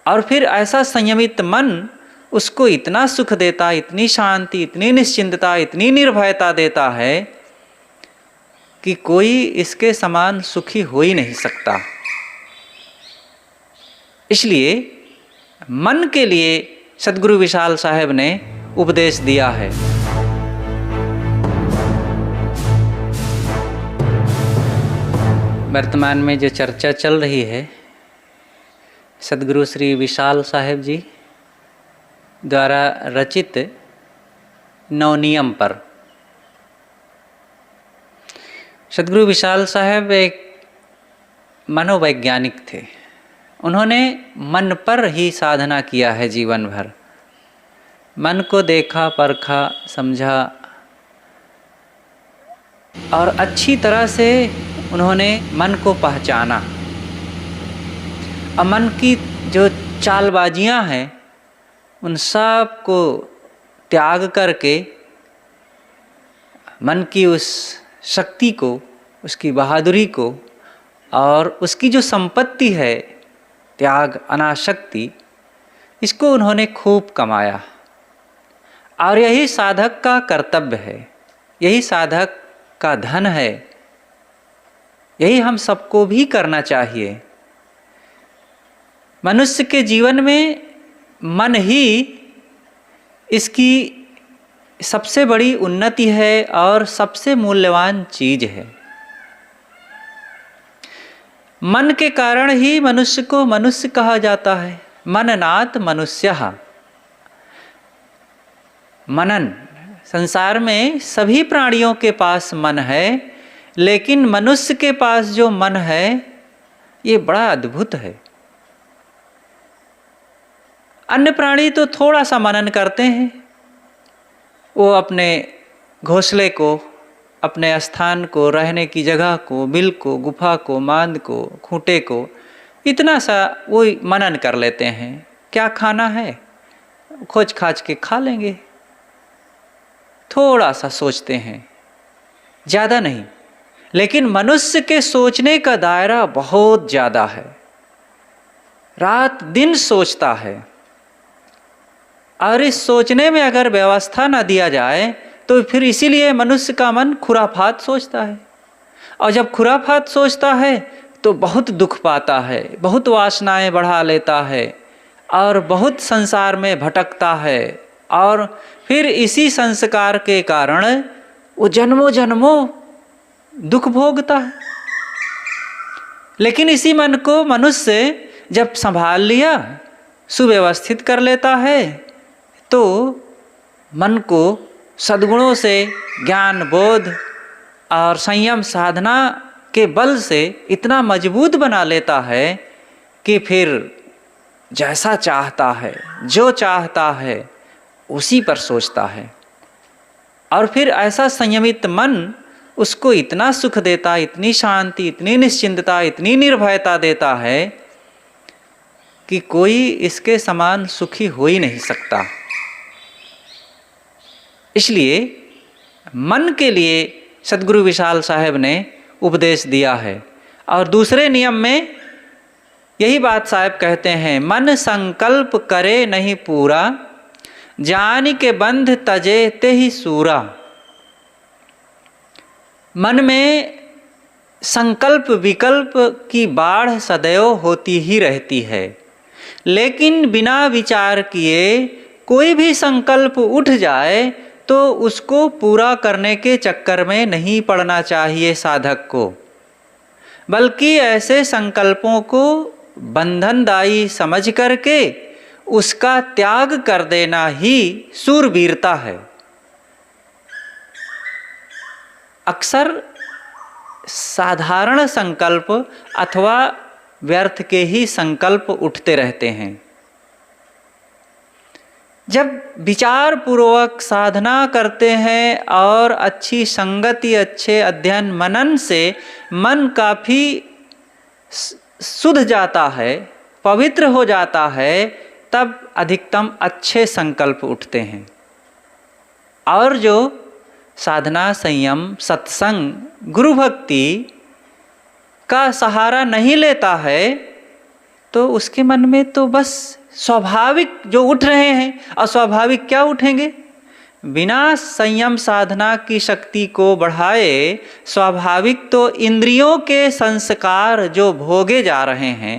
और फिर ऐसा संयमित मन उसको इतना सुख देता, इतनी शांति, इतनी निश्चिंतता, इतनी निर्भयता देता है कि कोई इसके समान सुखी हो ही नहीं सकता। इसलिए मन के लिए सद्गुरु विशाल साहेब ने उपदेश दिया है। वर्तमान में जो चर्चा चल रही है सद्गुरु श्री विशाल साहेब जी द्वारा रचित नवनियम पर। सद्गुरु विशाल साहेब एक मनोवैज्ञानिक थे। उन्होंने मन पर ही साधना किया है जीवन भर। मन को देखा, परखा, समझा और अच्छी तरह से उन्होंने मन को पहचाना। और मन की जो चालबाजियां हैं उन सब को त्याग करके मन की उस शक्ति को, उसकी बहादुरी को और उसकी जो संपत्ति है त्याग, अनाशक्ति, इसको उन्होंने खूब कमाया। और यही साधक का कर्तव्य है, यही साधक का धन है, यही हम सबको भी करना चाहिए। मनुष्य के जीवन में मन ही इसकी सबसे बड़ी उन्नति है और सबसे मूल्यवान चीज है। मन के कारण ही मनुष्य को मनुष्य कहा जाता है। मननात् मनुष्यः। मनन, संसार में सभी प्राणियों के पास मन है, लेकिन मनुष्य के पास जो मन है ये बड़ा अद्भुत है। अन्य प्राणी तो थोड़ा सा मनन करते हैं, वो अपने घोंसले को, अपने स्थान को, रहने की जगह को, बिल को, गुफा को, मांद को, खूंटे को, इतना सा वो मनन कर लेते हैं। क्या खाना है खोज खाज के खा लेंगे, थोड़ा सा सोचते हैं, ज़्यादा नहीं। लेकिन मनुष्य के सोचने का दायरा बहुत ज़्यादा है, रात दिन सोचता है। और इस सोचने में अगर व्यवस्था न दिया जाए तो फिर इसीलिए मनुष्य का मन खुराफात सोचता है। और जब खुराफात सोचता है तो बहुत दुख पाता है, बहुत वासनाएं बढ़ा लेता है और बहुत संसार में भटकता है। और फिर इसी संस्कार के कारण वो जन्मों जन्मों दुख भोगता है। लेकिन इसी मन को मनुष्य जब संभाल लिया, सुव्यवस्थित कर लेता है, तो मन को सद्गुणों से, ज्ञान, बोध और संयम साधना के बल से इतना मजबूत बना लेता है कि फिर जैसा चाहता है, जो चाहता है उसी पर सोचता है। और फिर ऐसा संयमित मन उसको इतना सुख देता, इतनी शांति, इतनी निश्चिंतता, इतनी निर्भयता देता है कि कोई इसके समान सुखी हो ही नहीं सकता। इसलिए मन के लिए सद्गुरु विशाल साहेब ने उपदेश दिया है। और दूसरे नियम में यही बात साहेब कहते हैं, मन संकल्प करे नहीं पूरा, जान के बंध तजे ते ही सूरा। मन में संकल्प विकल्प की बाढ़ सदैव होती ही रहती है, लेकिन बिना विचार किए कोई भी संकल्प उठ जाए तो उसको पूरा करने के चक्कर में नहीं पड़ना चाहिए साधक को, बल्कि ऐसे संकल्पों को बंधनदायी समझ करके उसका त्याग कर देना ही शूरवीरता है। अक्सर साधारण संकल्प अथवा व्यर्थ के ही संकल्प उठते रहते हैं। जब विचार पूर्वक साधना करते हैं और अच्छी संगति, अच्छे अध्ययन मनन से मन काफ़ी शुद्ध जाता है, पवित्र हो जाता है, तब अधिकतम अच्छे संकल्प उठते हैं। और जो साधना, संयम, सत्संग, गुरु भक्ति का सहारा नहीं लेता है, तो उसके मन में तो बस स्वाभाविक जो उठ रहे हैं, अस्वाभाविक क्या उठेंगे? बिना संयम साधना की शक्ति को बढ़ाए स्वाभाविक तो इंद्रियों के संस्कार जो भोगे जा रहे हैं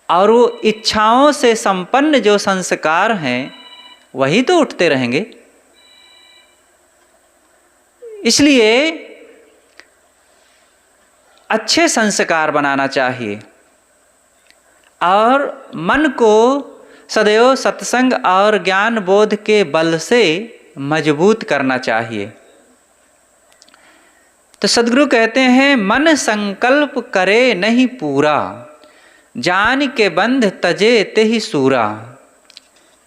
और वो इच्छाओं से संपन्न जो संस्कार हैं वही तो उठते रहेंगे। इसलिए अच्छे संस्कार बनाना चाहिए और मन को सदैव सत्संग और ज्ञान बोध के बल से मजबूत करना चाहिए। तो सद्गुरु कहते हैं, मन संकल्प करे नहीं पूरा, जान के बंध तजे तेहि सूरा।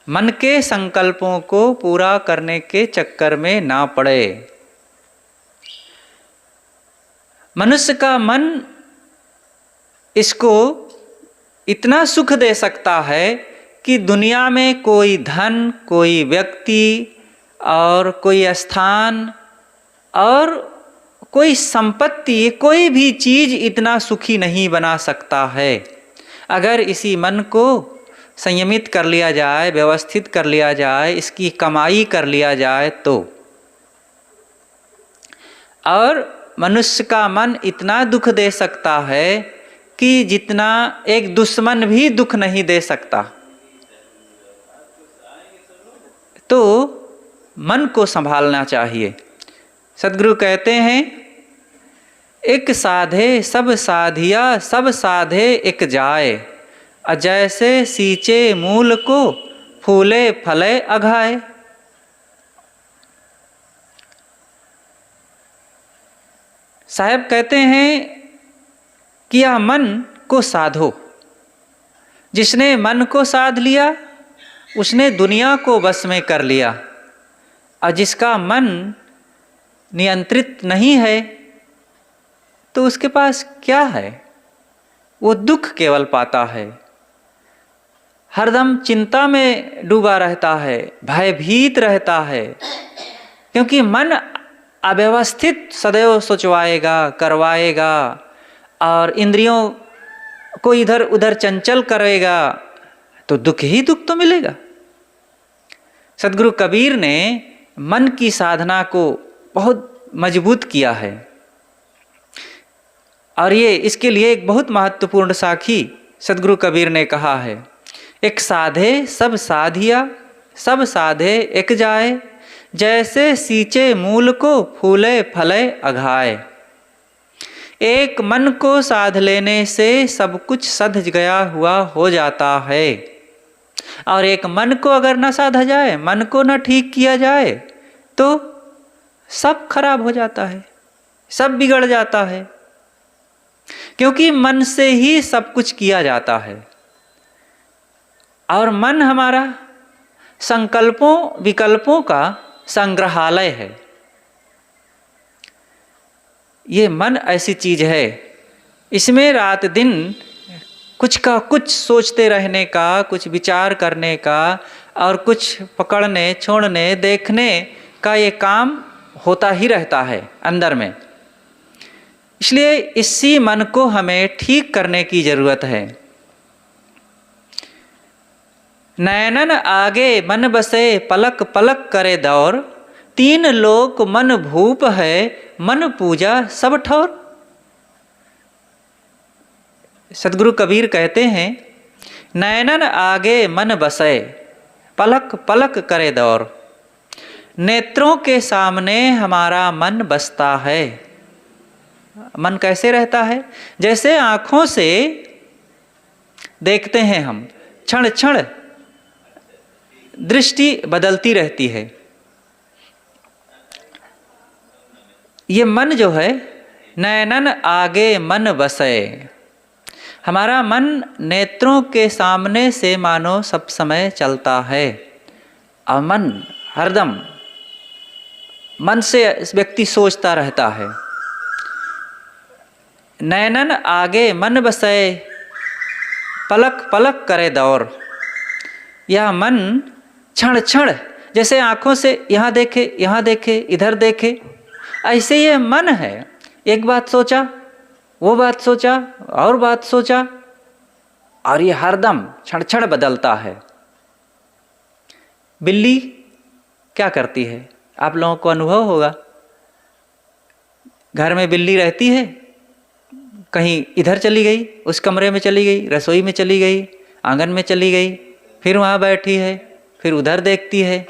मन के संकल्पों को पूरा करने के चक्कर में ना पड़े। मनुष्य का मन इसको इतना सुख दे सकता है कि दुनिया में कोई धन, कोई व्यक्ति और कोई स्थान और कोई संपत्ति, कोई भी चीज़ इतना सुखी नहीं बना सकता है। अगर इसी मन को संयमित कर लिया जाए, व्यवस्थित कर लिया जाए, इसकी कमाई कर लिया जाए तो। और मनुष्य का मन इतना दुख दे सकता है कि जितना एक दुश्मन भी दुख नहीं दे सकता। तो मन को संभालना चाहिए। सद्गुरु कहते हैं, एक साधे सब साधिया, सब साधे एक जाए, जैसे सींचे मूल को फूले फले अघाए। साहब कहते हैं कि यह मन को साधो। जिसने मन को साध लिया उसने दुनिया को बस में कर लिया, और जिसका मन नियंत्रित नहीं है तो उसके पास क्या है? वो दुख केवल पाता है, हरदम चिंता में डूबा रहता है, भयभीत रहता है, क्योंकि मन अव्यवस्थित सदैव सोचवाएगा, करवाएगा और इंद्रियों को इधर उधर चंचल करेगा तो दुख ही दुख तो मिलेगा। सद्गुरु कबीर ने मन की साधना को बहुत मजबूत किया है और ये इसके लिए एक बहुत महत्वपूर्ण साखी सद्गुरु कबीर ने कहा है, एक साधे सब साधिया, सब साधे एक जाए, जैसे सींचे मूल को फूले फले अघाए। एक मन को साध लेने से सब कुछ सध गया हुआ हो जाता है, और एक मन को अगर न साधा जाए, मन को न ठीक किया जाए तो सब खराब हो जाता है, सब बिगड़ जाता है, क्योंकि मन से ही सब कुछ किया जाता है। और मन हमारा संकल्पों विकल्पों का संग्रहालय है। ये मन ऐसी चीज है, इसमें रात दिन कुछ का कुछ सोचते रहने का, कुछ विचार करने का और कुछ पकड़ने, छोड़ने, देखने का ये काम होता ही रहता है अंदर में। इसलिए इसी मन को हमें ठीक करने की जरूरत है। नयनन आगे मन बसे, पलक पलक करे दौर, तीन लोक मन भूप है, मन पूजा सब ठौर। सद्गुरु कबीर कहते हैं, नयनन आगे मन बसे, पलक पलक करे दौर। नेत्रों के सामने हमारा मन बसता है। मन कैसे रहता है? जैसे आँखों से देखते हैं हम, क्षण क्षण दृष्टि बदलती रहती है। ये मन जो है, नयनन आगे मन बसे, हमारा मन नेत्रों के सामने से मानो सब समय चलता है। और मन हरदम मन से व्यक्ति सोचता रहता है। नयनन आगे मन बसे, पलक पलक करे दौर। यह मन क्षण क्षण जैसे आँखों से यहाँ देखे, यहाँ देखे, इधर देखे, ऐसे ये मन है। एक बात सोचा, वो बात सोचा, और बात सोचा, और ये हरदम क्षण क्षण बदलता है। बिल्ली क्या करती है, आप लोगों को अनुभव होगा। घर में बिल्ली रहती है, कहीं इधर चली गई, उस कमरे में चली गई, रसोई में चली गई, आंगन में चली गई, फिर वहाँ बैठी है, फिर उधर देखती है,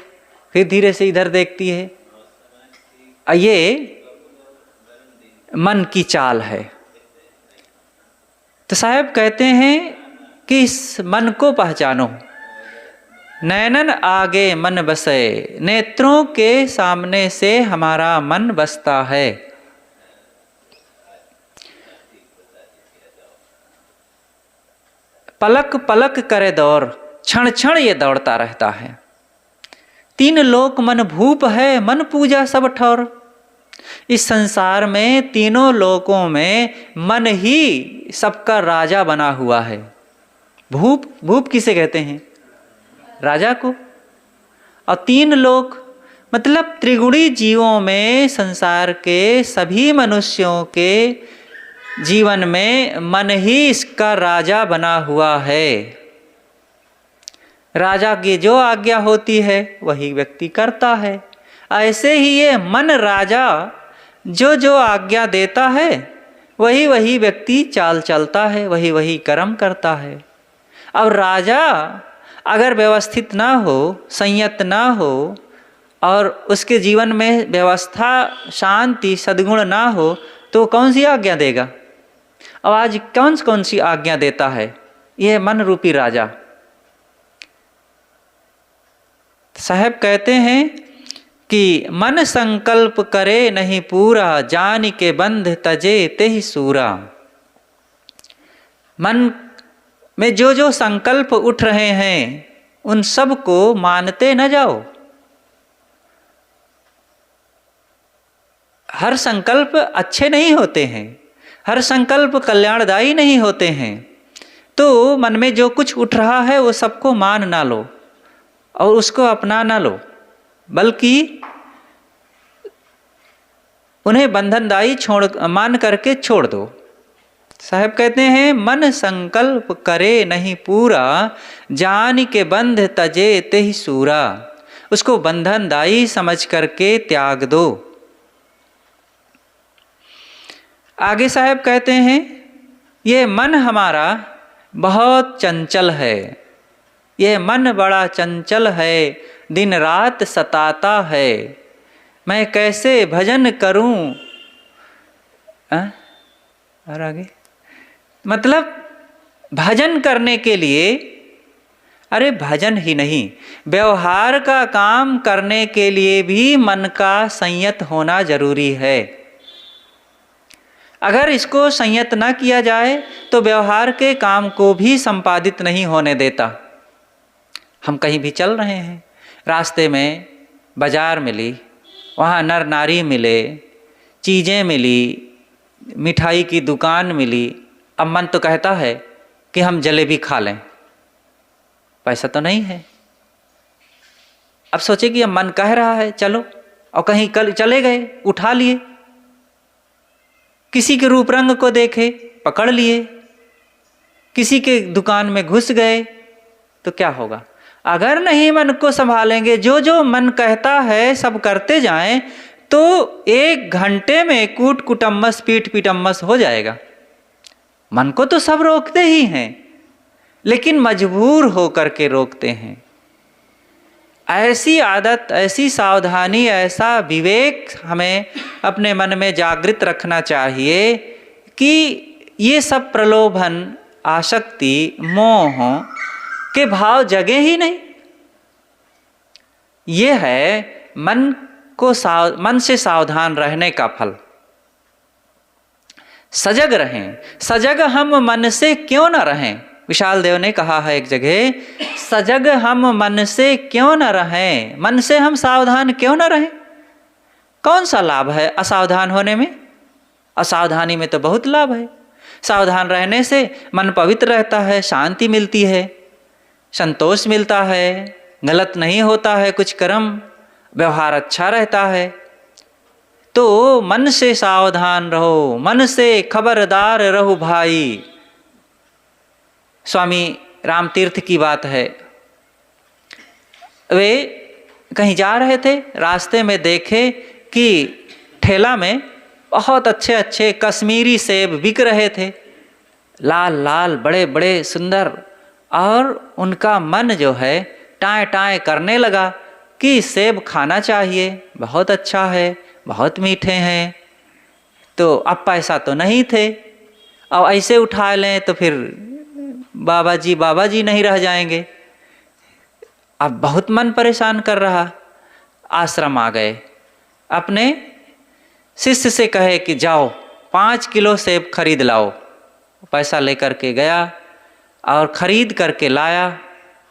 फिर धीरे से इधर देखती है। ये मन की चाल है। तो साहब कहते हैं कि इस मन को पहचानो। नैनन आगे मन बसे, नेत्रों के सामने से हमारा मन बसता है। पलक पलक करे दौड़, क्षण क्षण ये दौड़ता रहता है। तीन लोक मन भूप है, मन पूजा सब ठौर। इस संसार में तीनों लोकों में मन ही सबका राजा बना हुआ है। भूप, भूप किसे कहते हैं? राजा को। और तीन लोक मतलब त्रिगुणी जीवों में, संसार के सभी मनुष्यों के जीवन में मन ही इसका राजा बना हुआ है। राजा की जो आज्ञा होती है वही व्यक्ति करता है। ऐसे ही ये मन राजा जो जो आज्ञा देता है वही वही व्यक्ति चाल चलता है, वही वही कर्म करता है। अब राजा अगर व्यवस्थित ना हो, संयत ना हो और उसके जीवन में व्यवस्था, शांति, सद्गुण ना हो तो कौन सी आज्ञा देगा? अब आज कौन सी आज्ञा देता है? यह मन रूपी राजा। साहब कहते हैं कि मन संकल्प करे नहीं पूरा, जान के बंध तजे तेहि सूरा। मन में जो जो संकल्प उठ रहे हैं उन सब को मानते न जाओ। हर संकल्प अच्छे नहीं होते हैं, हर संकल्प कल्याणदायी नहीं होते हैं। तो मन में जो कुछ उठ रहा है वो सबको मान ना लो और उसको अपना ना लो, बल्कि उन्हें बंधनदायी मान करके छोड़ दो। साहब कहते हैं मन संकल्प करे नहीं पूरा, जान के बंध तजे तेहि सूरा। उसको बंधनदायी समझ करके त्याग दो। आगे साहब कहते हैं ये मन हमारा बहुत चंचल है, ये मन बड़ा चंचल है, दिन रात सताता है, मैं कैसे भजन करूं। और आगे मतलब भजन करने के लिए, अरे भजन ही नहीं, व्यवहार का काम करने के लिए भी मन का संयत होना जरूरी है। अगर इसको संयत ना किया जाए तो व्यवहार के काम को भी संपादित नहीं होने देता। हम कहीं भी चल रहे हैं, रास्ते में बाजार मिली, वहाँ नर नारी मिले, चीज़ें मिली, मिठाई की दुकान मिली। अब मन तो कहता है कि हम जलेबी खा लें, पैसा तो नहीं है। अब सोचे कि अब मन कह रहा है चलो, और कहीं कल चले गए, उठा लिए, किसी के रूप रंग को देखे पकड़ लिए, किसी के दुकान में घुस गए, तो क्या होगा? अगर नहीं मन को संभालेंगे, जो जो मन कहता है सब करते जाएं, तो 1 घंटे में कूट कुटम्मस पीट पिटम्मस हो जाएगा। मन को तो सब रोकते ही हैं, लेकिन मजबूर होकर के रोकते हैं। ऐसी आदत, ऐसी सावधानी, ऐसा विवेक हमें अपने मन में जागृत रखना चाहिए कि ये सब प्रलोभन, आसक्ति, मोह के भाव जगे ही नहीं। ये है मन से सावधान रहने का फल। सजग रहें। सजग हम मन से क्यों न रहें? विशाल देव ने कहा है एक जगह, सजग हम मन से क्यों न रहें, मन से हम सावधान क्यों न रहें। कौन सा लाभ है असावधान होने में? असावधानी में तो बहुत लाभ है। सावधान रहने से मन पवित्र रहता है, शांति मिलती है, संतोष मिलता है, गलत नहीं होता है कुछ कर्म, व्यवहार अच्छा रहता है। तो मन से सावधान रहो, मन से खबरदार रहो भाई। स्वामी रामतीर्थ की बात है। वे कहीं जा रहे थे, रास्ते में देखे कि ठेला में बहुत अच्छे अच्छे कश्मीरी सेब बिक रहे थे, लाल लाल बड़े बड़े सुंदर। और उनका मन जो है टाएं टाएं करने लगा कि सेब खाना चाहिए, बहुत अच्छा है, बहुत मीठे हैं। तो अब पैसा तो नहीं थे, और ऐसे उठा लें तो फिर बाबा जी नहीं रह जाएंगे। अब बहुत मन परेशान कर रहा। आश्रम आ गए, अपने शिष्य से कहे कि जाओ 5 किलो सेब खरीद लाओ। पैसा लेकर के गया और ख़रीद करके लाया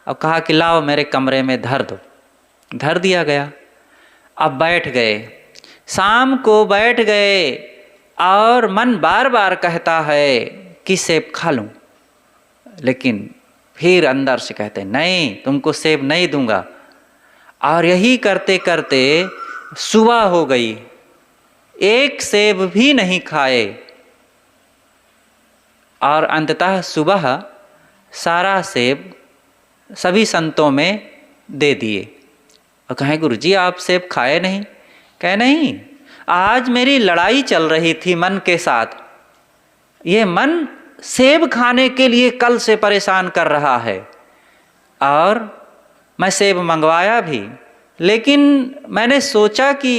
और कहा कि लाओ मेरे कमरे में धर दो। धर दिया गया। अब बैठ गए, शाम को बैठ गए और मन बार बार कहता है कि सेब खा लूँ, लेकिन फिर अंदर से कहते नहीं, तुमको सेब नहीं दूंगा। और यही करते करते सुबह हो गई, एक सेब भी नहीं खाए। और अंततः सुबह सारा सेब सभी संतों में दे दिए और कहें गुरुजी आप सेब खाए नहीं? कहे नहीं, आज मेरी लड़ाई चल रही थी मन के साथ। ये मन सेब खाने के लिए कल से परेशान कर रहा है और मैं सेब मंगवाया भी, लेकिन मैंने सोचा कि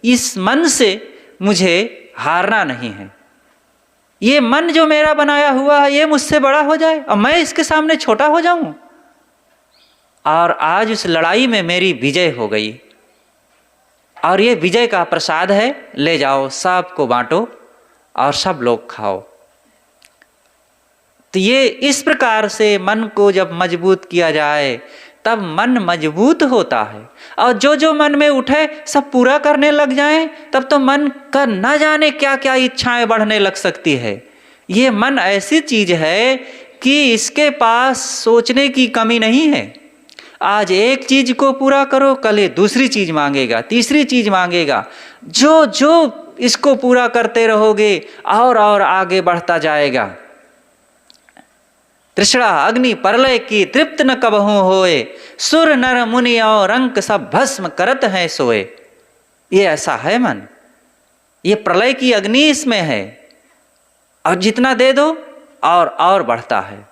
इस मन से मुझे हारना नहीं है। ये मन जो मेरा बनाया हुआ है ये मुझसे बड़ा हो जाए और मैं इसके सामने छोटा हो जाऊं। और आज उस लड़ाई में मेरी विजय हो गई और ये विजय का प्रसाद है, ले जाओ सबको बांटो और सब लोग खाओ। तो ये इस प्रकार से मन को जब मजबूत किया जाए तब मन मजबूत होता है। और जो जो मन में उठे सब पूरा करने लग जाएं, तब तो मन का न जाने क्या क्या इच्छाएं बढ़ने लग सकती है। ये मन ऐसी चीज है कि इसके पास सोचने की कमी नहीं है। आज एक चीज को पूरा करो, कल ये दूसरी चीज मांगेगा, तीसरी चीज मांगेगा। जो जो इसको पूरा करते रहोगे और आगे बढ़ता जाएगा। तृष्णा अग्नि परलय की तृप्त न कबहू होए, सुर नर मुनि और अंक सब भस्म करत हैं सोए। ये ऐसा है मन, ये प्रलय की अग्नि इसमें है और जितना दे दो और बढ़ता है।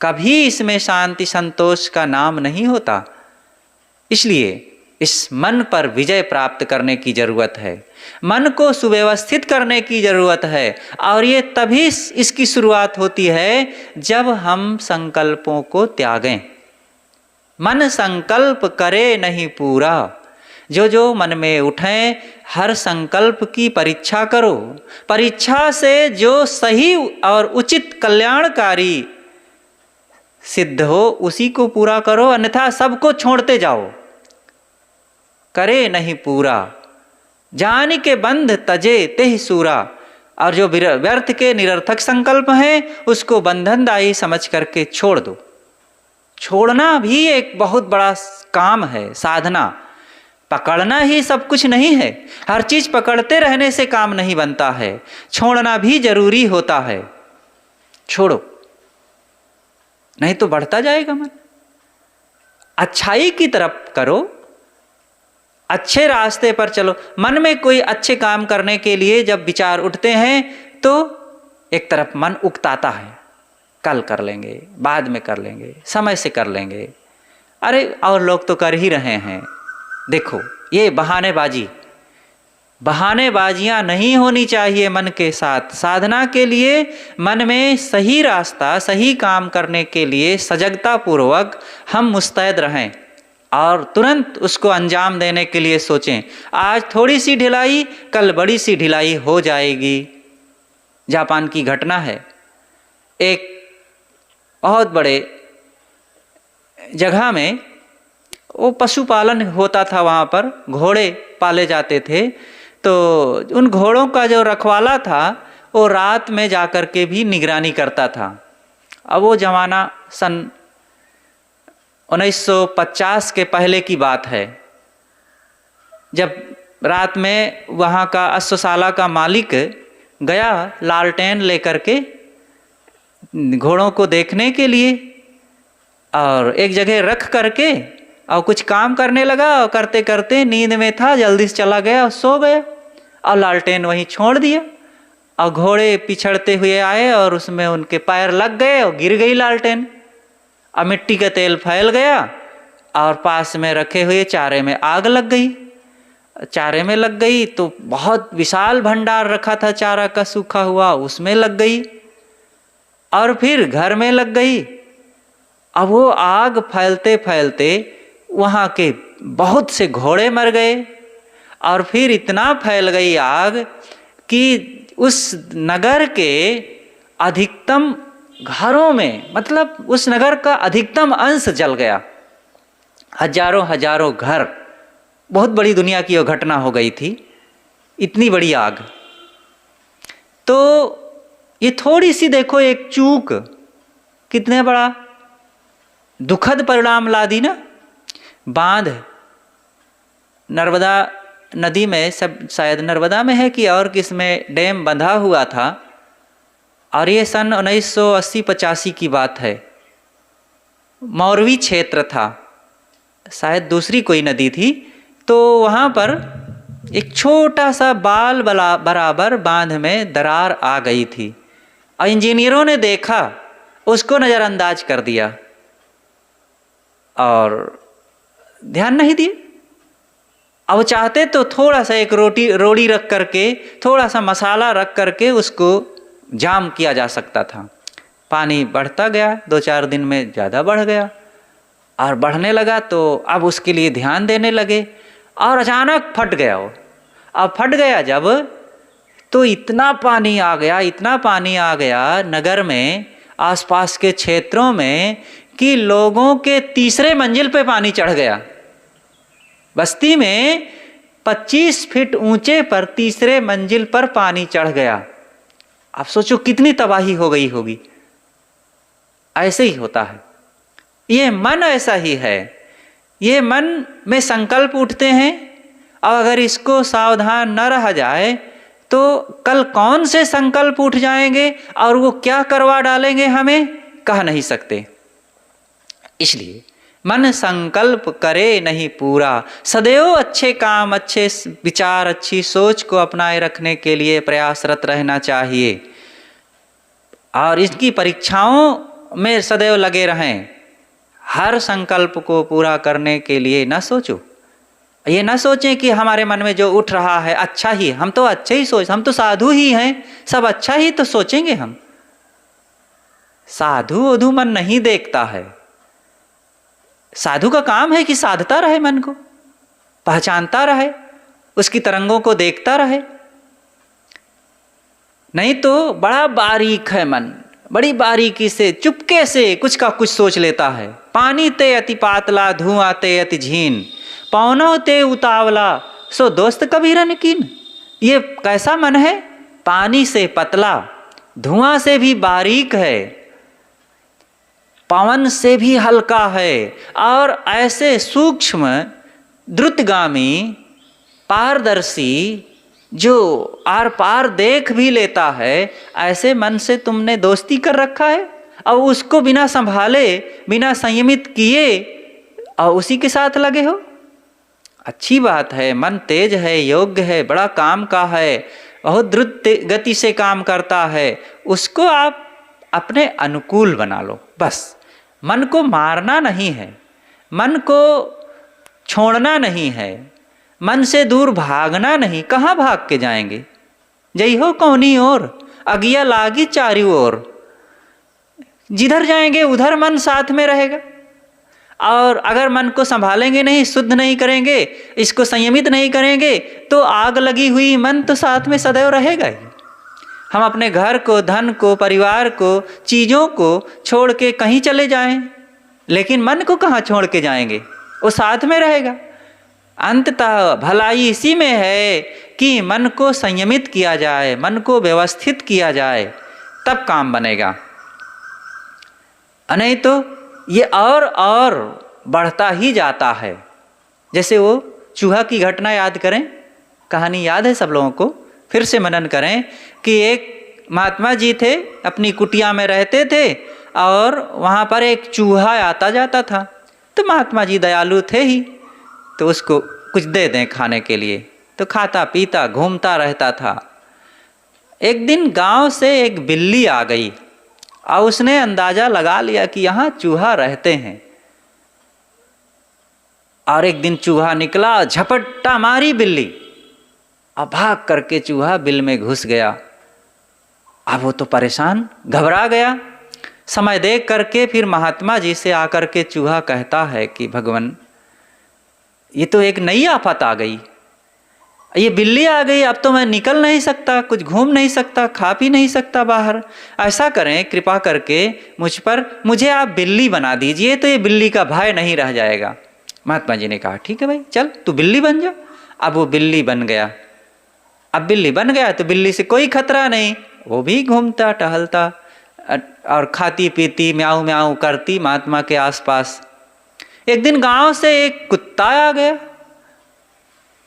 कभी इसमें शांति संतोष का नाम नहीं होता। इसलिए इस मन पर विजय प्राप्त करने की जरूरत है, मन को सुव्यवस्थित करने की जरूरत है। और ये तभी इसकी शुरुआत होती है जब हम संकल्पों को त्यागें। मन संकल्प करे नहीं पूरा, जो जो मन में उठे हर संकल्प की परीक्षा करो। परीक्षा से जो सही और उचित कल्याणकारी सिद्ध हो उसी को पूरा करो, अन्यथा सबको छोड़ते जाओ। करे नहीं पूरा जान के बंध तजे तेह सूरा। और जो व्यर्थ के निरर्थक संकल्प हैं उसको बंधनदायी समझ करके छोड़ दो। छोड़ना भी एक बहुत बड़ा काम है, साधना। पकड़ना ही सब कुछ नहीं है, हर चीज पकड़ते रहने से काम नहीं बनता है, छोड़ना भी जरूरी होता है। छोड़ो, नहीं तो बढ़ता जाएगा मन। अच्छाई की तरफ करो, अच्छे रास्ते पर चलो। मन में कोई अच्छे काम करने के लिए जब विचार उठते हैं तो एक तरफ मन उकताता है, कल कर लेंगे, बाद में कर लेंगे, समय से कर लेंगे। अरे और लोग तो कर ही रहे हैं। देखो ये बहानेबाजियां नहीं होनी चाहिए मन के साथ। साधना के लिए मन में सही रास्ता, सही काम करने के लिए सजगता पूर्वक हम मुस्तैद रहें और तुरंत उसको अंजाम देने के लिए सोचें। आज थोड़ी सी ढिलाई, कल बड़ी सी ढिलाई हो जाएगी। जापान की घटना है, एक बहुत बड़े जगह में वो पशुपालन होता था, वहाँ पर घोड़े पाले जाते थे। तो उन घोड़ों का जो रखवाला था वो रात में जाकर के भी निगरानी करता था। अब वो ज़माना सन 1950 के पहले की बात है, जब रात में वहाँ का अश्वशाला का मालिक गया लालटेन लेकर के घोड़ों को देखने के लिए, और एक जगह रख करके और कुछ काम करने लगा, और करते करते नींद में था, जल्दी से चला गया और सो गया, और लालटेन वहीं छोड़ दिया। और घोड़े पिछड़ते हुए आए और उसमें उनके पैर लग गए और गिर गई लालटेन, और मिट्टी का तेल फैल गया, और पास में रखे हुए चारे में आग लग गई। चारे में लग गई तो बहुत विशाल भंडार रखा था चारा का सूखा हुआ, उसमें लग गई, और फिर घर में लग गई। अब वो आग फैलते फैलते वहाँ के बहुत से घोड़े मर गए, और फिर इतना फैल गई आग कि उस नगर के अधिकतम घरों में, मतलब उस नगर का अधिकतम अंश जल गया। हजारों हजारों घर, बहुत बड़ी दुनिया की वो घटना हो गई थी, इतनी बड़ी आग। तो ये थोड़ी सी देखो एक चूक कितने बड़ा दुखद परिणाम ला दी ना। बांध नर्मदा नदी में, सब शायद नर्मदा में है कि और किस में, डैम बंधा हुआ था, और ये सन 1980-85 की बात है। मौरवी क्षेत्र था, शायद दूसरी कोई नदी थी। तो वहाँ पर एक छोटा सा बाल बराबर बांध में दरार आ गई थी, और इंजीनियरों ने देखा, उसको नज़रअंदाज कर दिया और ध्यान नहीं दिए। अब चाहते तो थोड़ा सा एक रोड़ी रख करके, थोड़ा सा मसाला रख करके उसको जाम किया जा सकता था। पानी बढ़ता गया, 2-4 दिन में ज़्यादा बढ़ गया, और बढ़ने लगा तो अब उसके लिए ध्यान देने लगे, और अचानक फट गया वो। अब फट गया जब, तो इतना पानी आ गया, इतना पानी आ गया नगर में, आसपास के क्षेत्रों में, कि लोगों के तीसरे मंजिल पे पानी चढ़ गया। बस्ती में 25 फीट ऊंचे पर तीसरे मंजिल पर पानी चढ़ गया। आप सोचो कितनी तबाही हो गई होगी। ऐसे ही होता है, ये मन ऐसा ही है। ये मन में संकल्प उठते हैं, और अगर इसको सावधान न रहा जाए तो कल कौन से संकल्प उठ जाएंगे और वो क्या करवा डालेंगे हमें, कह नहीं सकते। इसलिए मन संकल्प करे नहीं पूरा, सदैव अच्छे काम, अच्छे विचार, अच्छी सोच को अपनाए रखने के लिए प्रयासरत रहना चाहिए, और इसकी परीक्षाओं में सदैव लगे रहें। हर संकल्प को पूरा करने के लिए न सोचो, ये न सोचें कि हमारे मन में जो उठ रहा है अच्छा ही, हम तो अच्छे ही सोच, हम तो साधु ही हैं, सब अच्छा ही तो सोचेंगे हम। साधु ओधु मन नहीं देखता है। साधु का काम है कि साधता रहे, मन को पहचानता रहे, उसकी तरंगों को देखता रहे। नहीं तो बड़ा बारीक है मन, बड़ी बारीकी से चुपके से कुछ का कुछ सोच लेता है। पानी ते अति पातला, धुआं ते अति झीन, पौनो ते उतावला, सो दोस्त कबीरन कीन। ये कैसा मन है, पानी से पतला, धुआं से भी बारीक है, पवन से भी हल्का है, और ऐसे सूक्ष्म, द्रुतगामी, पारदर्शी, जो आर पार देख भी लेता है, ऐसे मन से तुमने दोस्ती कर रखा है, और उसको बिना संभाले, बिना संयमित किए, और उसी के साथ लगे हो। अच्छी बात है, मन तेज है, योग्य है, बड़ा काम का है, बहुत द्रुत गति से काम करता है, उसको आप अपने अनुकूल बना लो बस। मन को मारना नहीं है, मन को छोड़ना नहीं है, मन से दूर भागना नहीं। कहाँ भाग के जाएंगे, जई हो कौनी ओर, अगिया लागी चारों ओर, जिधर जाएंगे उधर मन साथ में रहेगा। और अगर मन को संभालेंगे नहीं, शुद्ध नहीं करेंगे, इसको संयमित नहीं करेंगे, तो आग लगी हुई मन तो साथ में सदैव रहेगा ही। हम अपने घर को, धन को, परिवार को, चीज़ों को छोड़ के कहीं चले जाएं, लेकिन मन को कहाँ छोड़ के जाएंगे, वो साथ में रहेगा। अंततः भलाई इसी में है कि मन को संयमित किया जाए, मन को व्यवस्थित किया जाए, तब काम बनेगा। नहीं तो ये और बढ़ता ही जाता है। जैसे वो चूहा की घटना याद करें, कहानी याद है सब लोगों को, फिर से मनन करें कि एक महात्मा जी थे, अपनी कुटिया में रहते थे और वहाँ पर एक चूहा आता जाता था। तो महात्मा जी दयालु थे ही, तो उसको कुछ दे दें खाने के लिए, तो खाता पीता घूमता रहता था। एक दिन गांव से एक बिल्ली आ गई और उसने अंदाज़ा लगा लिया कि यहाँ चूहा रहते हैं। और एक दिन चूहा निकला, झपट्टा मारी बिल्ली, अब भाग करके चूहा बिल में घुस गया। अब वो तो परेशान, घबरा गया। समय देख करके फिर महात्मा जी से आकर के चूहा कहता है कि भगवान, ये तो एक नई आफत आ गई, ये बिल्ली आ गई, अब तो मैं निकल नहीं सकता, कुछ घूम नहीं सकता, खा पी नहीं सकता बाहर। ऐसा करें कृपा करके मुझे आप बिल्ली बना दीजिए, तो ये बिल्ली का भय नहीं रह जाएगा। महात्मा जी ने कहा ठीक है भाई, चल तू बिल्ली बन जा। अब वो बिल्ली बन गया। अब बिल्ली बन गया तो बिल्ली से कोई खतरा नहीं, वो भी घूमता टहलता और खाती पीती म्याऊं म्याऊं करती महात्मा के आसपास। एक दिन गांव से एक कुत्ता आ गया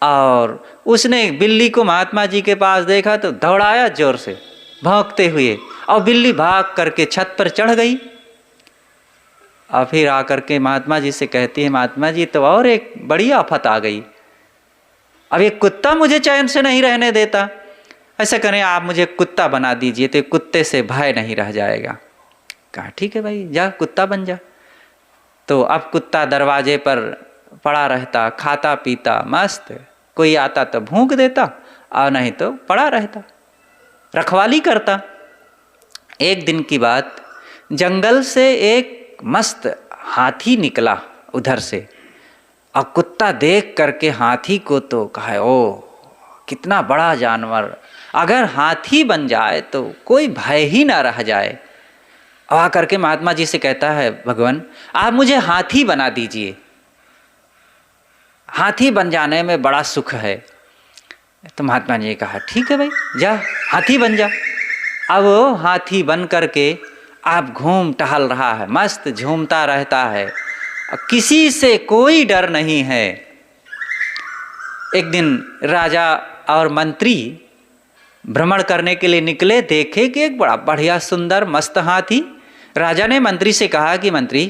और उसने बिल्ली को महात्मा जी के पास देखा तो दौड़ाया जोर से भौंकते हुए, और बिल्ली भाग करके छत पर चढ़ गई। और फिर आकर के महात्मा जी से कहती है, महात्मा जी तो और एक बड़ी आफत आ गई, अब ये कुत्ता मुझे चैन से नहीं रहने देता, ऐसा करें आप मुझे कुत्ता बना दीजिए, तो कुत्ते से भय नहीं रह जाएगा। कहा ठीक है भाई, जा कुत्ता बन जा। तो अब कुत्ता दरवाजे पर पड़ा रहता, खाता पीता मस्त, कोई आता तो भूंक देता और नहीं तो पड़ा रहता, रखवाली करता। एक दिन की बात, जंगल से एक मस्त हाथी निकला उधर से, और कुत्ता देख करके हाथी को तो कहा, ओ कितना बड़ा जानवर, अगर हाथी बन जाए तो कोई भय ही ना रह जाए। आ करके महात्मा जी से कहता है, भगवान आप मुझे हाथी बना दीजिए, हाथी बन जाने में बड़ा सुख है। तो महात्मा जी ने कहा ठीक है भाई, जा हाथी बन जा। अब वो हाथी बन करके आप घूम टहल रहा है, मस्त झूमता रहता है, किसी से कोई डर नहीं है। एक दिन राजा और मंत्री भ्रमण करने के लिए निकले, देखे कि एक बड़ा बढ़िया सुंदर मस्त हाथी। राजा ने मंत्री से कहा कि मंत्री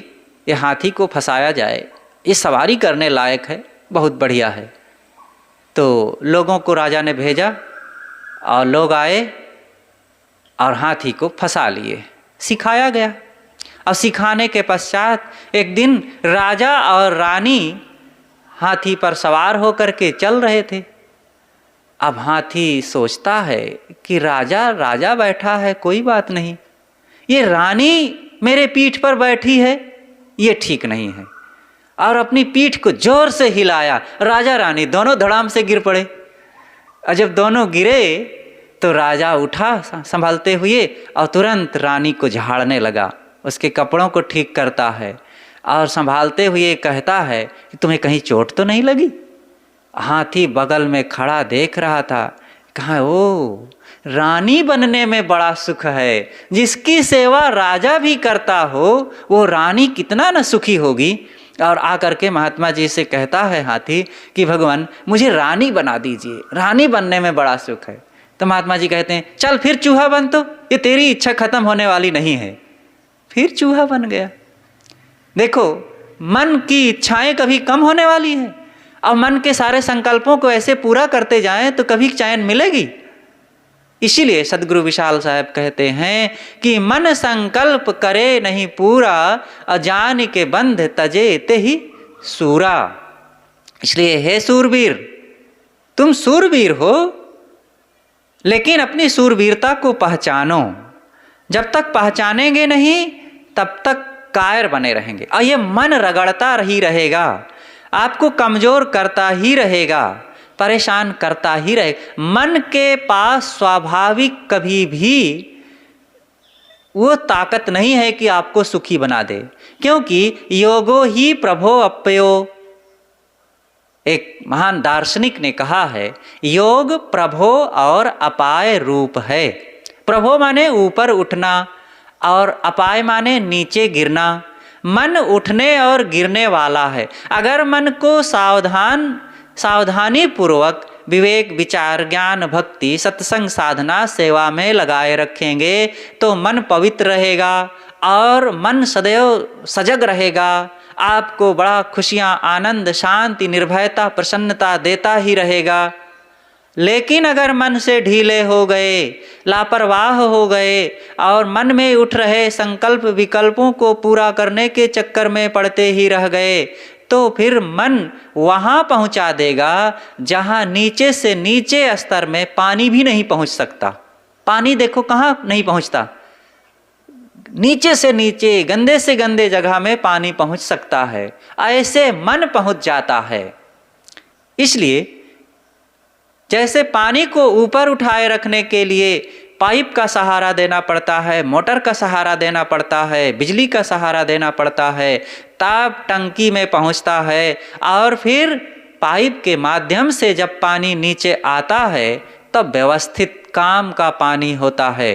ये हाथी को फंसाया जाए, ये सवारी करने लायक है, बहुत बढ़िया है। तो लोगों को राजा ने भेजा और लोग आए और हाथी को फंसा लिए, सिखाया गया। और सिखाने के पश्चात एक दिन राजा और रानी हाथी पर सवार होकर के चल रहे थे। अब हाथी सोचता है कि राजा बैठा है, कोई बात नहीं, ये रानी मेरे पीठ पर बैठी है, ये ठीक नहीं है। और अपनी पीठ को जोर से हिलाया, राजा रानी दोनों धड़ाम से गिर पड़े। और जब दोनों गिरे तो राजा उठा संभालते हुए और तुरंत रानी को झाड़ने लगा, उसके कपड़ों को ठीक करता है और संभालते हुए कहता है कि तुम्हें कहीं चोट तो नहीं लगी। हाथी बगल में खड़ा देख रहा था, कहा ओ रानी बनने में बड़ा सुख है, जिसकी सेवा राजा भी करता हो वो रानी कितना न सुखी होगी। और आकर के महात्मा जी से कहता है हाथी कि भगवान मुझे रानी बना दीजिए, रानी बनने में बड़ा सुख है। तो महात्मा जी कहते हैं चल फिर चूहा बन, तो ये तेरी इच्छा खत्म होने वाली नहीं है। फिर चूहा बन गया। देखो मन की इच्छाएं कभी कम होने वाली है, और मन के सारे संकल्पों को ऐसे पूरा करते जाएं तो कभी चैन मिलेगी। इसीलिए सदगुरु विशाल साहब कहते हैं कि मन संकल्प करे नहीं पूरा, अजान के बंध तजे ते ही सूरा। इसलिए हे सूरवीर, तुम सूरवीर हो, लेकिन अपनी सूरवीरता को पहचानो। जब तक पहचानेंगे नहीं तब तक कायर बने रहेंगे, और ये मन रगड़ता ही रहेगा, आपको कमजोर करता ही रहेगा, परेशान करता ही रहेगा। मन के पास स्वाभाविक कभी भी वो ताकत नहीं है कि आपको सुखी बना दे, क्योंकि योगो ही प्रभो अप्यो, एक महान दार्शनिक ने कहा है योग प्रभो और अपाय रूप है। प्रभो माने ऊपर उठना और अपाय माने नीचे गिरना। मन उठने और गिरने वाला है। अगर मन को सावधानी पूर्वक विवेक, विचार, ज्ञान, भक्ति, सत्संग, साधना, सेवा में लगाए रखेंगे तो मन पवित्र रहेगा और मन सदैव सजग रहेगा, आपको बड़ा खुशियाँ, आनंद, शांति, निर्भयता, प्रसन्नता देता ही रहेगा। लेकिन अगर मन से ढीले हो गए, लापरवाह हो गए और मन में उठ रहे संकल्प विकल्पों को पूरा करने के चक्कर में पड़ते ही रह गए तो फिर मन वहाँ पहुँचा देगा जहाँ नीचे से नीचे स्तर में पानी भी नहीं पहुँच सकता। पानी देखो कहाँ नहीं पहुँचता, नीचे से नीचे, गंदे से गंदे जगह में पानी पहुँच सकता है, ऐसे मन पहुँच जाता है। इसलिए जैसे पानी को ऊपर उठाए रखने के लिए पाइप का सहारा देना पड़ता है, मोटर का सहारा देना पड़ता है, बिजली का सहारा देना पड़ता है, तब टंकी में पहुंचता है और फिर पाइप के माध्यम से जब पानी नीचे आता है तब व्यवस्थित काम का पानी होता है।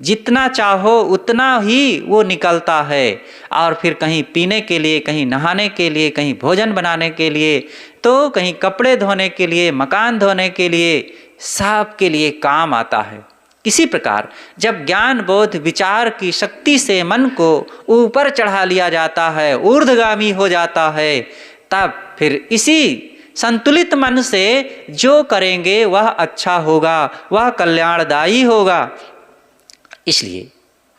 जितना चाहो उतना ही वो निकलता है और फिर कहीं पीने के लिए, कहीं नहाने के लिए, कहीं भोजन बनाने के लिए, तो कहीं कपड़े धोने के लिए, मकान धोने के लिए, सब के लिए काम आता है। इसी प्रकार जब ज्ञान, बोध, विचार की शक्ति से मन को ऊपर चढ़ा लिया जाता है, ऊर्ध्वगामी हो जाता है, तब फिर इसी संतुलित मन से जो करेंगे वह अच्छा होगा, वह कल्याणदायी होगा। इसलिए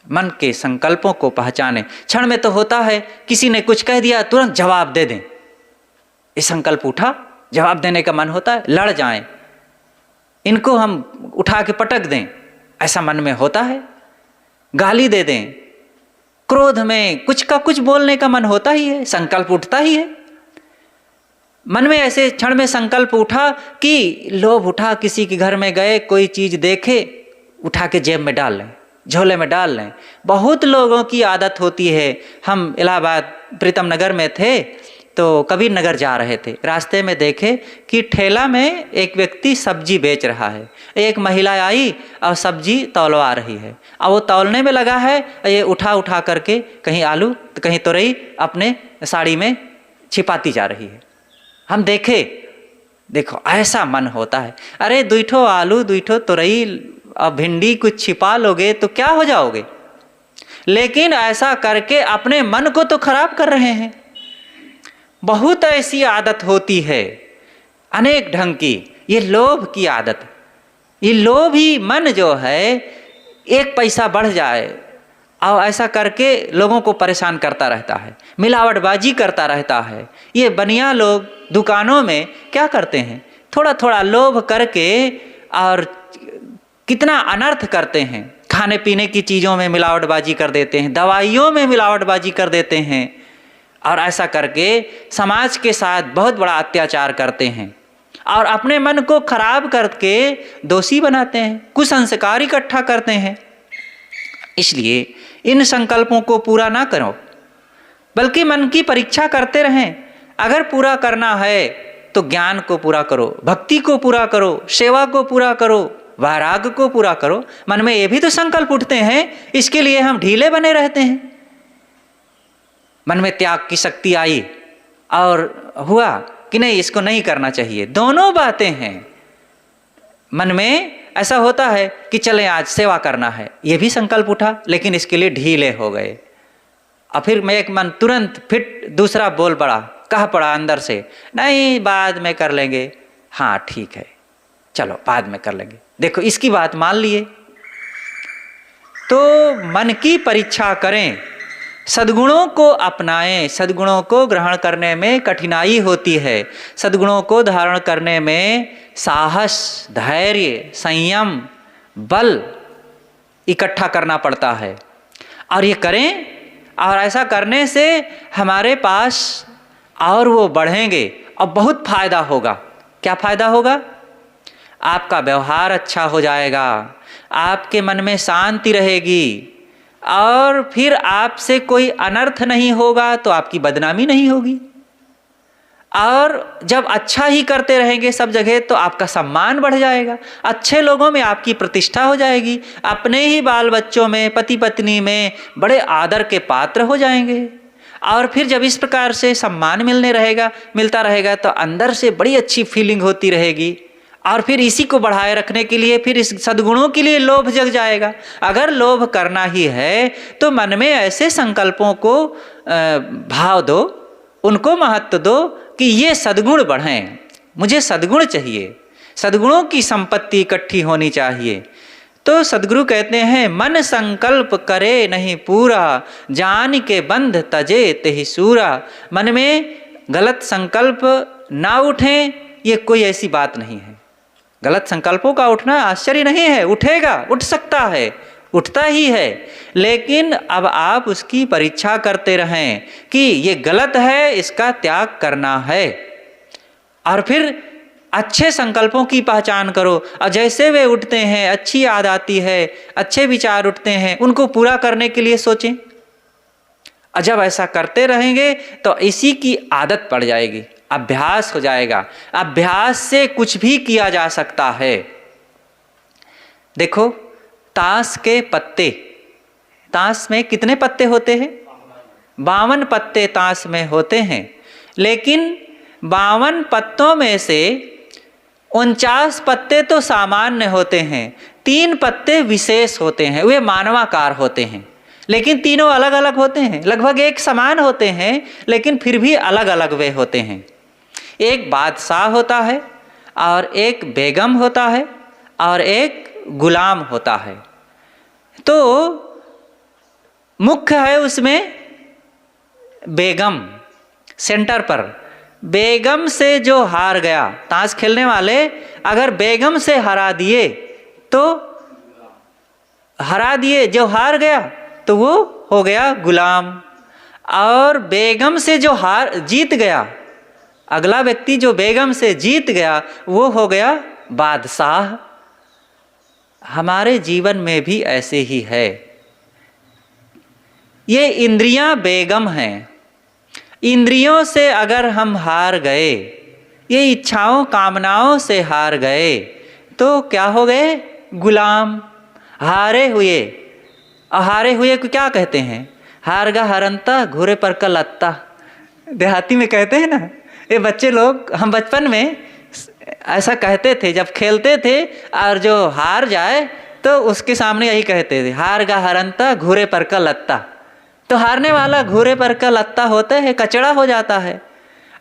मन के संकल्पों को पहचाने। क्षण में तो होता है किसी ने कुछ कह दिया तुरंत जवाब दे दें, ये संकल्प उठा, जवाब देने का मन होता है, लड़ जाएं, इनको हम उठा के पटक दें, ऐसा मन में होता है, गाली दे दें, क्रोध में कुछ का कुछ बोलने का मन होता ही है, संकल्प उठता ही है। मन में ऐसे क्षण में संकल्प उठा कि लोभ उठा, किसी के घर में गए, कोई चीज़ देखे, उठा के जेब में डाल लें, झोले में डाल लें। बहुत लोगों की आदत होती है। हम इलाहाबाद प्रीतम नगर में थे तो कबीर नगर जा रहे थे, रास्ते में देखे कि ठेला में एक व्यक्ति सब्जी बेच रहा है। एक महिला आई और सब्जी तौलवा रही है, और वो तौलने में लगा है, ये उठा उठा करके कहीं आलू तो कहीं तोरई अपने साड़ी में छिपाती जा रही है। हम देखे, देखो ऐसा मन होता है, अरे दुईठो आलू, दुईठो तोरई और भिंडी कुछ छिपा लोगे तो क्या हो जाओगे, लेकिन ऐसा करके अपने मन को तो खराब कर रहे हैं। बहुत ऐसी आदत होती है अनेक ढंग की, ये लोभ की आदत। ये लोभ ही मन जो है एक पैसा बढ़ जाए और ऐसा करके लोगों को परेशान करता रहता है, मिलावटबाजी करता रहता है। ये बनिया लोग दुकानों में क्या करते हैं, थोड़ा थोड़ा लोभ करके और कितना अनर्थ करते हैं। खाने पीने की चीज़ों में मिलावटबाजी कर देते हैं, दवाइयों में मिलावटबाजी कर देते हैं, और ऐसा करके समाज के साथ बहुत बड़ा अत्याचार करते हैं और अपने मन को खराब करके दोषी बनाते हैं, कुसंस्कार इकट्ठा करते हैं। इसलिए इन संकल्पों को पूरा ना करो, बल्कि मन की परीक्षा करते रहें। अगर पूरा करना है तो ज्ञान को पूरा करो, भक्ति को पूरा करो, सेवा को पूरा करो, वैराग्य को पूरा करो। मन में ये भी तो संकल्प उठते हैं, इसके लिए हम ढीले बने रहते हैं। मन में त्याग की शक्ति आई और हुआ कि नहीं, इसको नहीं करना चाहिए, दोनों बातें हैं। मन में ऐसा होता है कि चलें आज सेवा करना है, ये भी संकल्प उठा, लेकिन इसके लिए ढीले हो गए। और फिर मैं एक मन तुरंत फिट दूसरा बोल पड़ा, कह पड़ा अंदर से, नहीं बाद में कर लेंगे, हाँ ठीक है चलो बाद में कर लेंगे। देखो इसकी बात मान लिए। तो मन की परीक्षा करें, सद्गुणों को अपनाएं। सद्गुणों को ग्रहण करने में कठिनाई होती है, सद्गुणों को धारण करने में साहस, धैर्य, संयम, बल इकट्ठा करना पड़ता है। और ये करें, और ऐसा करने से हमारे पास और वो बढ़ेंगे और बहुत फायदा होगा। क्या फायदा होगा? आपका व्यवहार अच्छा हो जाएगा, आपके मन में शांति रहेगी, और फिर आपसे कोई अनर्थ नहीं होगा तो आपकी बदनामी नहीं होगी। और जब अच्छा ही करते रहेंगे सब जगह तो आपका सम्मान बढ़ जाएगा, अच्छे लोगों में आपकी प्रतिष्ठा हो जाएगी, अपने ही बाल बच्चों में, पति पत्नी में बड़े आदर के पात्र हो जाएंगे। और फिर जब इस प्रकार से सम्मान मिलता रहेगा तो अंदर से बड़ी अच्छी फीलिंग होती रहेगी, और फिर इसी को बढ़ाए रखने के लिए फिर इस सद्गुणों के लिए लोभ जग जाएगा। अगर लोभ करना ही है तो मन में ऐसे संकल्पों को भाव दो, उनको महत्व दो कि ये सद्गुण बढ़ें, मुझे सद्गुण चाहिए, सद्गुणों की संपत्ति इकट्ठी होनी चाहिए। तो सद्गुरु कहते हैं मन संकल्प करे नहीं पूरा, जान के बंध तजे तेहि सूरा। मन में गलत संकल्प ना उठें, ये कोई ऐसी बात नहीं है। गलत संकल्पों का उठना आश्चर्य नहीं है, उठेगा, उठ सकता है, उठता ही है, लेकिन अब आप उसकी परीक्षा करते रहें कि ये गलत है, इसका त्याग करना है। और फिर अच्छे संकल्पों की पहचान करो, और जैसे वे उठते हैं, अच्छी याद आती है, अच्छे विचार उठते हैं, उनको पूरा करने के लिए सोचें। और जब ऐसा करते रहेंगे तो इसी की आदत पड़ जाएगी, अभ्यास हो जाएगा। अभ्यास से कुछ भी किया जा सकता है। देखो ताश के पत्ते, ताश में कितने पत्ते होते हैं? 52 पत्ते ताश में होते हैं, लेकिन 52 पत्तों में से 49 पत्ते तो सामान्य होते हैं, 3 पत्ते विशेष होते हैं, वे मानवाकार होते हैं, लेकिन तीनों अलग अलग होते हैं। लगभग एक समान होते हैं लेकिन फिर भी अलग अलग वे होते हैं। एक बादशाह होता है और एक बेगम होता है और एक गुलाम होता है। तो मुख्य है उसमें बेगम, सेंटर पर। बेगम से जो हार गया, ताश खेलने वाले अगर बेगम से हरा दिए तो हरा दिए, जो हार गया तो वो हो गया गुलाम। और बेगम से जो जीत गया, अगला व्यक्ति जो बेगम से जीत गया वो हो गया बादशाह। हमारे जीवन में भी ऐसे ही है। ये इंद्रियां बेगम हैं, इंद्रियों से अगर हम हार गए, ये इच्छाओं कामनाओं से हार गए तो क्या हो गए? गुलाम, हारे हुए। और हारे हुए को क्या कहते हैं? हारगा हरंता घोरे पर का लत्ता, देहाती में कहते हैं ना। ये बच्चे लोग, हम बचपन में ऐसा कहते थे जब खेलते थे, और जो हार जाए तो उसके सामने यही कहते थे, हारगा हरंता घोरे पर का लत्ता। तो हारने वाला घोरे पर का लत्ता होता है, कचड़ा हो जाता है।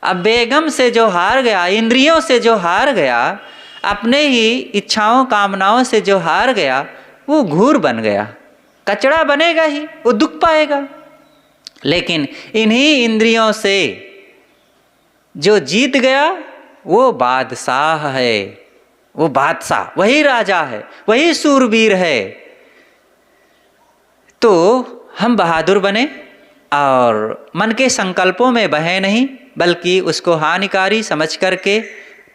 अब बेगम से जो हार गया, इंद्रियों से जो हार गया, अपने ही इच्छाओं कामनाओं से जो हार गया, वो घूर बन गया, कचड़ा बनेगा ही, वो दुख पाएगा। लेकिन इन्हीं इंद्रियों से जो जीत गया वो बादशाह है, वो बादशाह, वही राजा है, वही सूरवीर है। तो हम बहादुर बने और मन के संकल्पों में बहे नहीं, बल्कि उसको हानिकारी समझ करके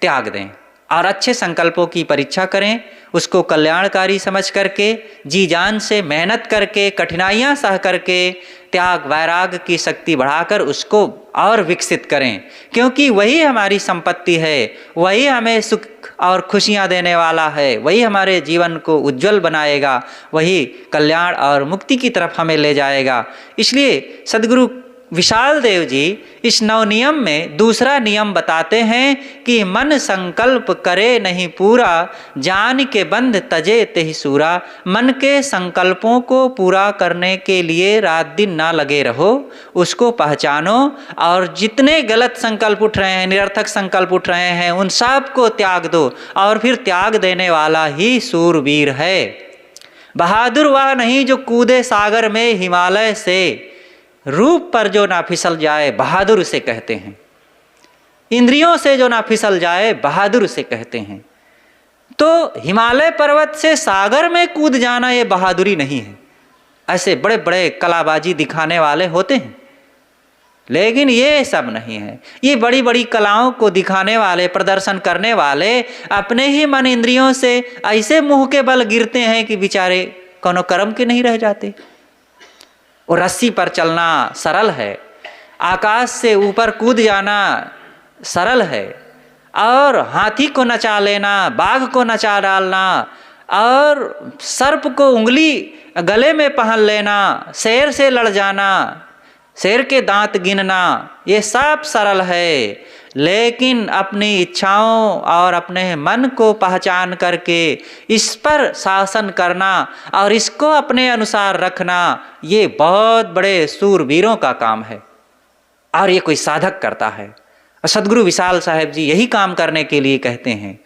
त्याग दें, और अच्छे संकल्पों की परीक्षा करें, उसको कल्याणकारी समझ करके जी जान से मेहनत करके, कठिनाइयाँ सह करके, त्याग वैराग की शक्ति बढ़ाकर उसको और विकसित करें। क्योंकि वही हमारी संपत्ति है, वही हमें सुख और खुशियाँ देने वाला है, वही हमारे जीवन को उज्जवल बनाएगा, वही कल्याण और मुक्ति की तरफ हमें ले जाएगा। इसलिए सद्गुरु विशाल देव जी इस नवनियम में दूसरा नियम बताते हैं कि मन संकल्प करे नहीं पूरा, जान के बंध तजे तेहि सूरा। मन के संकल्पों को पूरा करने के लिए रात दिन ना लगे रहो, उसको पहचानो, और जितने गलत संकल्प उठ रहे हैं, निरर्थक संकल्प उठ रहे हैं, उन सब को त्याग दो। और फिर त्याग देने वाला ही सूरवीर है। बहादुर वह नहीं जो कूदे सागर में हिमालय से, रूप पर जो ना फिसल जाए बहादुर उसे कहते हैं। इंद्रियों से जो ना फिसल जाए बहादुर उसे कहते हैं। तो हिमालय पर्वत से सागर में कूद जाना ये बहादुरी नहीं है। ऐसे बड़े बड़े कलाबाजी दिखाने वाले होते हैं, लेकिन ये सब नहीं है। ये बड़ी बड़ी कलाओं को दिखाने वाले, प्रदर्शन करने वाले अपने ही मन इंद्रियों से ऐसे मुंह के बल गिरते हैं कि बेचारे कोनो कर्म के नहीं रह जाते। और रस्सी पर चलना सरल है, आकाश से ऊपर कूद जाना सरल है, और हाथी को नचा लेना, बाघ को नचा डालना, और सर्प को उंगली गले में पहन लेना, शेर से लड़ जाना, शेर के दांत गिनना, ये सब सरल है, लेकिन अपनी इच्छाओं और अपने मन को पहचान करके इस पर शासन करना और इसको अपने अनुसार रखना, ये बहुत बड़े सूरवीरों का काम है और ये कोई साधक करता है। और सद्गुरु विशाल साहेब जी यही काम करने के लिए कहते हैं।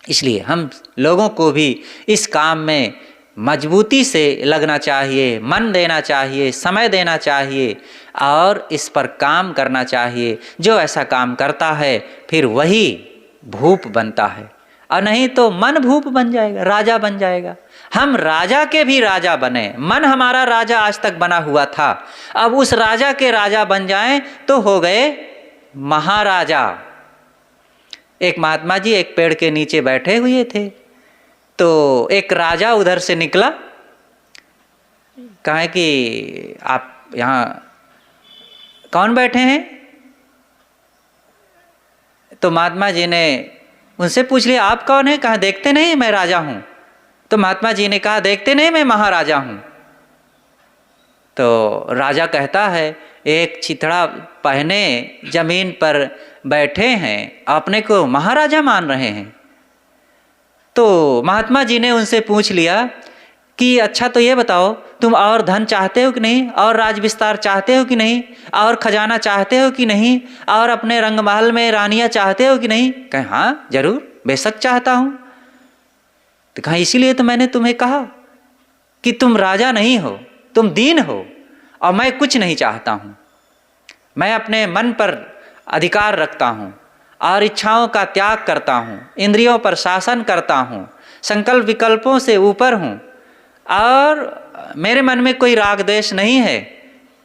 इसलिए हम लोगों को भी इस काम में मजबूती से लगना चाहिए, मन देना चाहिए, समय देना चाहिए और इस पर काम करना चाहिए। जो ऐसा काम करता है फिर वही भूप बनता है, और नहीं तो मन भूप बन जाएगा, राजा बन जाएगा। हम राजा के भी राजा बने, मन हमारा राजा आज तक बना हुआ था, अब उस राजा के राजा बन जाएं तो हो गए महाराजा। एक महात्मा जी एक पेड़ के नीचे बैठे हुए थे, तो एक राजा उधर से निकला, कहा कि आप यहाँ कौन बैठे हैं? तो महात्मा जी ने उनसे पूछ लिया आप कौन है? कहा देखते नहीं मैं राजा हूँ। तो महात्मा जी ने कहा देखते नहीं मैं महाराजा हूँ। तो राजा कहता है एक चिथड़ा पहने जमीन पर बैठे हैं, अपने को महाराजा मान रहे हैं। तो महात्मा जी ने उनसे पूछ लिया कि अच्छा तो ये बताओ तुम और धन चाहते हो कि नहीं, और राज विस्तार चाहते हो कि नहीं, और खजाना चाहते हो कि नहीं, और अपने रंगमहल में रानियां चाहते हो कि नहीं? कहे हाँ जरूर बेशक चाहता हूँ। तो कहा इसीलिए तो मैंने तुम्हें कहा कि तुम राजा नहीं हो, तुम दीन हो, और मैं कुछ नहीं चाहता हूँ। मैं अपने मन पर अधिकार रखता हूँ और इच्छाओं का त्याग करता हूँ, इंद्रियों पर शासन करता हूँ, संकल्प विकल्पों से ऊपर हूँ, और मेरे मन में कोई राग द्वेष नहीं है,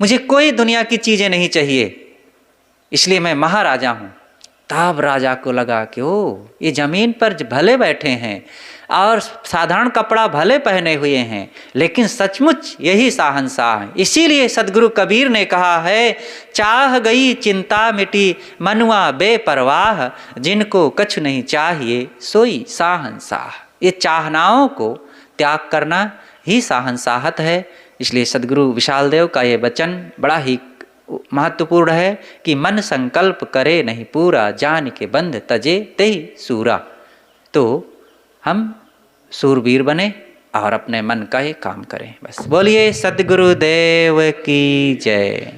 मुझे कोई दुनिया की चीज़ें नहीं चाहिए, इसलिए मैं महाराजा हूँ। तब राजा को लगा कि ओ ये जमीन पर भले बैठे हैं और साधारण कपड़ा भले पहने हुए हैं, लेकिन सचमुच यही शहंशाह है। इसीलिए सदगुरु कबीर ने कहा है चाह गई चिंता मिटी मनुआ बेपरवाह, जिनको कछु नहीं चाहिए सोई शहंशाह। ये चाहनाओं को त्याग करना ही शहंशाहत है। इसलिए सदगुरु विशाल देव का ये वचन बड़ा ही महत्वपूर्ण है कि मन संकल्प करे नहीं पूरा, जान के बंध तजे तेहि सूरा। तो हम सूरवीर बने और अपने मन का ये काम करें। बस बोलिए सद्गुरुदेव की जय।